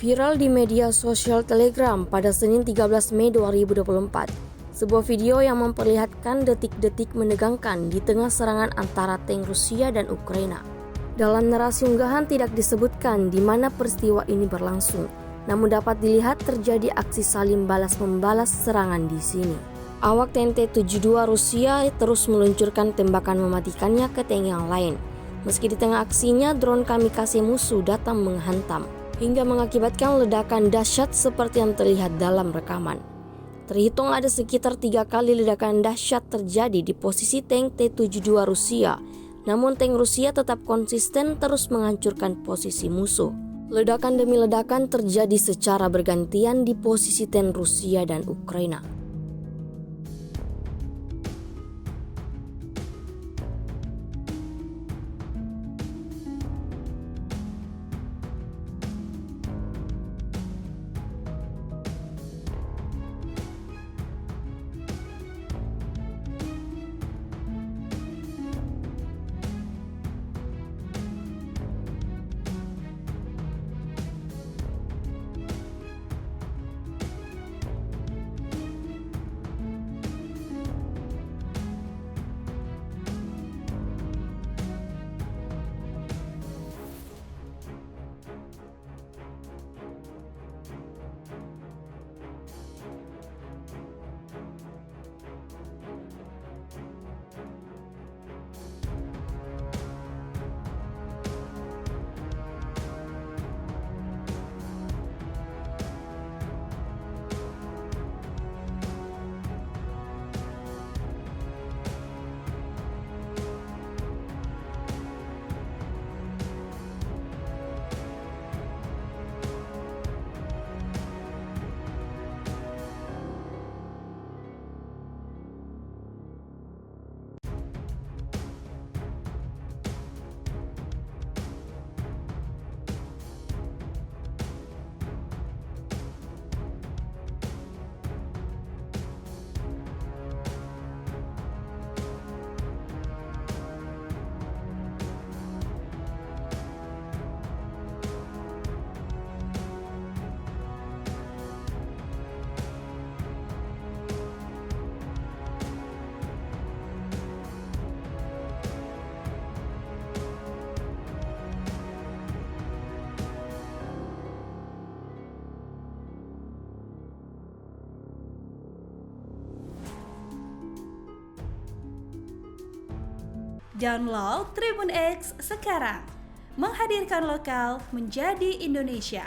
Viral di media sosial Telegram pada Senin 13 Mei 2024, sebuah video yang memperlihatkan detik-detik menegangkan di tengah serangan antara tank Rusia dan Ukraina. Dalam narasi unggahan tidak disebutkan di mana peristiwa ini berlangsung, namun dapat dilihat terjadi aksi saling balas-membalas serangan di sini. Awak TNT 72 Rusia terus meluncurkan tembakan mematikannya ke tank yang lain. Meski di tengah aksinya, drone kamikaze musuh datang menghantam, hingga mengakibatkan ledakan dahsyat seperti yang terlihat dalam rekaman. Terhitung ada sekitar 3 kali ledakan dahsyat terjadi di posisi tank T-72 Rusia, namun tank Rusia tetap konsisten terus menghancurkan posisi musuh. Ledakan demi ledakan terjadi secara bergantian di posisi tank Rusia dan Ukraina. Download Tribun X sekarang, menghadirkan lokal menjadi Indonesia.